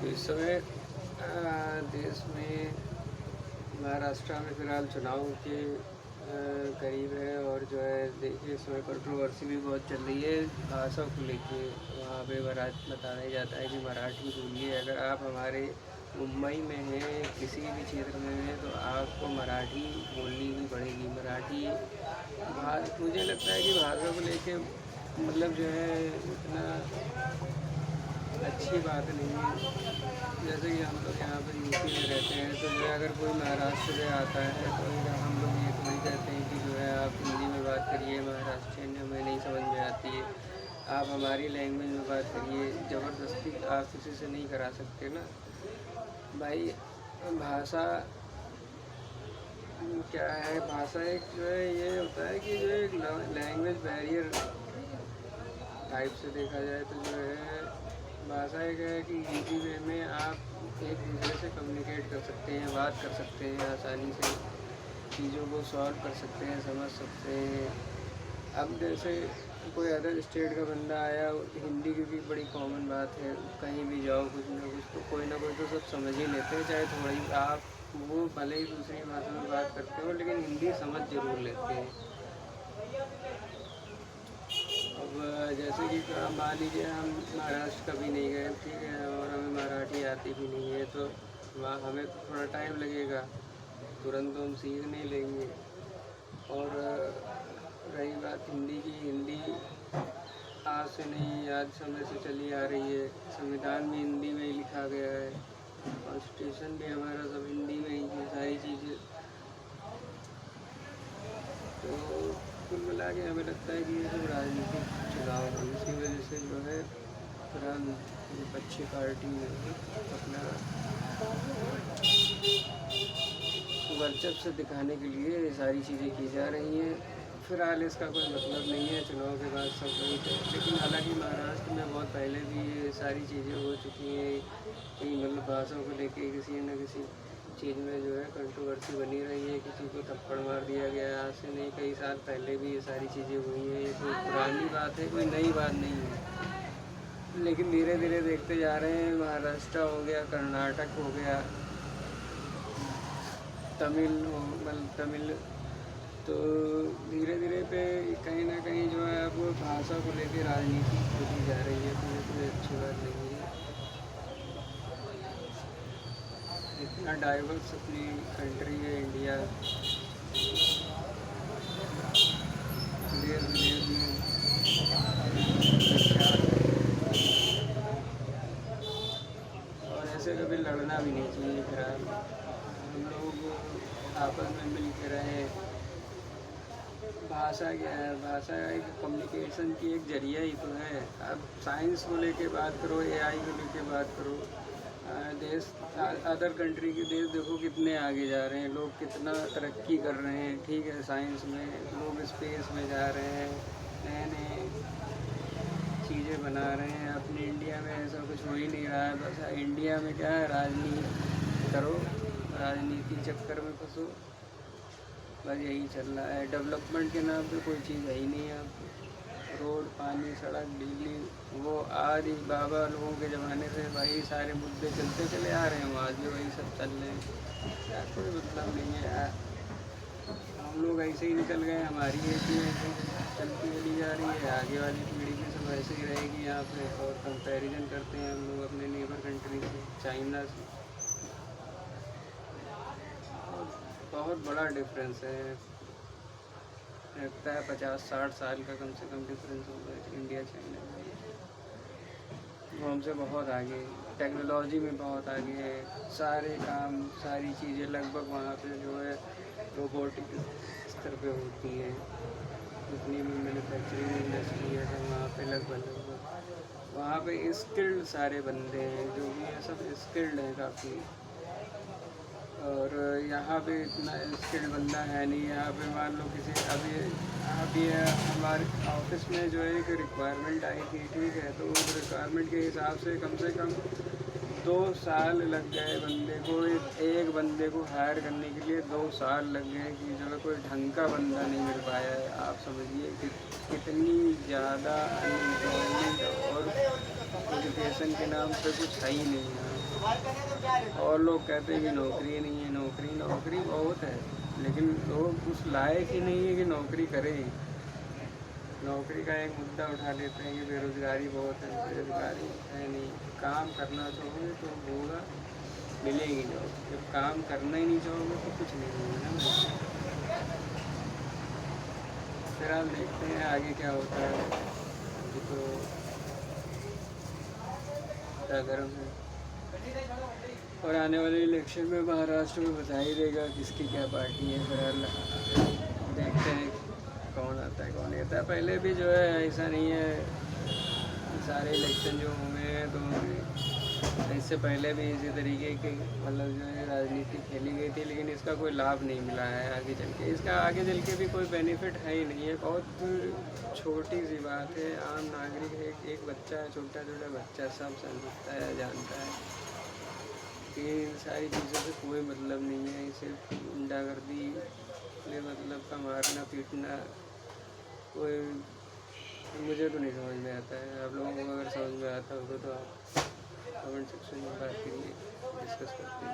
तो इस समय देश में महाराष्ट्र में फ़िलहाल चुनाव के करीब है और जो है देखिए इसमें कंट्रोवर्सी भी बहुत चल रही है भाषा को लेके। वहाँ पे बताया जाता है कि मराठी बोलिए। अगर आप हमारे मुंबई में हैं, किसी भी क्षेत्र में हैं, तो आपको मराठी बोलनी ही पड़ेगी। मराठी मुझे लगता है कि भाषा को लेके मतलब जो है इतना अच्छी बात नहीं है। जैसे कि हम लोग यहाँ पर यूपी में रहते हैं, तो जो है अगर कोई महाराष्ट्र से आता है तो हम लोग ये थोड़ी कहते हैं कि जो है आप हिंदी में बात करिए, महाराष्ट्रियन हमें नहीं समझ में आती है, आप हमारी लैंग्वेज में बात करिए। ज़बरदस्ती आप किसी से नहीं करा सकते ना भाई। भाषा क्या है, भाषा एक जो है ये होता है कि जो एक लैंग्वेज बैरियर टाइप से देखा जाए तो जो है भाषा एक है कि इजी वे में आप एक दूसरे से कम्युनिकेट कर सकते हैं, बात कर सकते हैं, आसानी से चीज़ों को सॉल्व कर सकते हैं, समझ सकते हैं। अब जैसे कोई अदर स्टेट का बंदा आया, हिंदी की बड़ी कॉमन बात है, कहीं भी जाओ कुछ ना कुछ तो कोई ना कोई तो सब समझ ही लेते हैं, चाहे थोड़ी आप वो भले ही दूसरी भाषा में बात करते हो लेकिन हिंदी समझ ज़रूर लेते हैं। अब जैसे कि मान लीजिए हम महाराष्ट्र कभी नहीं गए, ठीक है, और हमें मराठी आती भी नहीं है, तो वहाँ हमें थोड़ा टाइम लगेगा, तुरंत तो हम सीख नहीं लेंगे। और रही बात हिंदी की, हिंदी आज से नहीं, आज समय से चली आ रही है। संविधान भी हिंदी में ही लिखा गया है, कॉन्स्टिट्यूशन भी हमारा सब हिंदी में ही है, सारी चीज़ें। तो कुल मिला के हमें लगता है कि ये सब राजनीतिक चुनाव है, इसी वजह से जो है फिलहाल विपक्षी पार्टी अपना वर्चस्व दिखाने के लिए ये सारी चीज़ें की जा रही हैं। फिलहाल इसका कोई मतलब नहीं है, चुनाव के बाद सब वही थे। लेकिन हालांकि महाराष्ट्र में बहुत पहले भी ये सारी चीज़ें हो चुकी हैं कि मतलब भाषा को लेके किसी न किसी चीज़ में जो है कंट्रोवर्सी बनी रही है, किसी को थप्पड़ मार दिया गया। आज से नहीं, कई साल पहले भी ये सारी चीज़ें हुई हैं, ये कोई पुरानी बात है, कोई नई बात नहीं है। लेकिन धीरे धीरे देखते जा रहे हैं, महाराष्ट्र हो गया, कर्नाटक हो गया, तमिल, तो धीरे धीरे पे कहीं ना कहीं जो है अब भाषा को लेकर राजनीति होती जा रही है, तो ये कोई अच्छी बात नहीं है। इतना डाइवर्स अपनी कंट्री है इंडिया, देश विदेश में प्रख्यात है, और ऐसे कभी लड़ना भी नहीं चाहिए। फिर हम लोग आपस में मिल के रहें। भाषा क्या है, भाषा एक कम्युनिकेशन की एक जरिया ही तो है। अब साइंस को लेके बात करो, एआई को लेके बात करो, देश अदर कंट्री के देश देखो कितने आगे जा रहे हैं, लोग कितना तरक्की कर रहे हैं, ठीक है, साइंस में लोग स्पेस में जा रहे हैं, नए नए चीज़ें बना रहे हैं। अपने इंडिया में ऐसा कुछ हो ही नहीं रहा है। बस इंडिया में क्या है, राजनीति करो, राजनीति चक्कर में फंसो, बस यही चल रहा है। डेवलपमेंट के नाम पे कोई चीज़ है ही नहीं है। रोड, पानी, सड़क, बिजली, वो आदि बाबा लोगों के ज़माने से भाई सारे मुद्दे चलते चले आ रहे हैं, आज भी वही सब चल रहे हैं। क्या कोई मतलब नहीं है यार, हम लोग ऐसे ही निकल गए, हमारी एज भी ऐसे चलती चली जा रही है, आगे वाली पीढ़ी भी सब ऐसे ही रहेगी यहाँ पे। और कंपैरिजन करते हैं हम लोग अपने नेबर कंट्री से, चाइना से, बहुत बड़ा डिफरेंस है। लगता है 50-60 साल का कम से कम डिफरेंस होगा इंडिया चाइना में। वो हमसे बहुत आगे, टेक्नोलॉजी में बहुत आगे है, सारे काम सारी चीज़ें लगभग वहाँ पे जो है रोबोटिक स्तर पे होती हैं। जितनी भी मैन्युफैक्चरिंग इंडस्ट्री है सब वहाँ पे लगभग वहाँ पे स्किल्ड सारे बंदे हैं, जो भी हैं सब स्किल्ड हैं काफ़ी। और यहाँ पे इतना स्किल्ड बंदा है नहीं। यहाँ पे मान लो किसी अभी हमारे ऑफिस में जो है एक रिक्वायरमेंट आई थी, ठीक है, तो उस रिक्वायरमेंट के हिसाब से कम 2 साल लग गए बंदे को, एक बंदे को हायर करने के लिए 2 साल लग गए कि जो है कोई ढंग का बंदा नहीं मिल पाया है। आप समझिए कि कितनी ज़्यादा अनएम्प्लॉयमेंट और एजुकेशन के नाम पे कुछ है ही नहीं है। और लोग कहते हैं कि नौकरी नहीं है, नौकरी नौकरी बहुत है, लेकिन लोग उस लायक ही नहीं है कि नौकरी करें। नौकरी का एक मुद्दा उठा लेते हैं कि बेरोज़गारी बहुत है, बेरोज़गारी है नहीं। काम करना चाहोगे तो होगा, मिलेगी जॉब। जब काम करना ही नहीं चाहोगे तो कुछ नहीं होगा ना। फिलहाल देखते हैं आगे क्या होता है। अभी तो क्या गर्म है, और आने वाले इलेक्शन में महाराष्ट्र में बता ही देगा किसकी क्या पार्टी है। फिलहाल देखते हैं कौन आता है कौन नहीं आता है। पहले भी जो है ऐसा नहीं है, सारे इलेक्शन जो हुए हैं तो इससे पहले भी इसी तरीके की मतलब जो है राजनीति खेली गई थी, लेकिन इसका कोई लाभ नहीं मिला है आगे चल के। इसका आगे चल के भी कोई बेनिफिट है ही नहीं है। बहुत छोटी सी बात है, आम नागरिक है, एक बच्चा है, छोटा छोटा बच्चा सब समझता है, जानता है कि इन सारी चीज़ों से कोई मतलब नहीं है। सिर्फ गुंडागर्दी ले मतलब का मारना पीटना, कोई मुझे तो नहीं समझ में आता है। आप लोगों को अगर समझ में आता होगा तो आप कमेंट सेक्शन में बात करिए, डिस्कस करते हैं।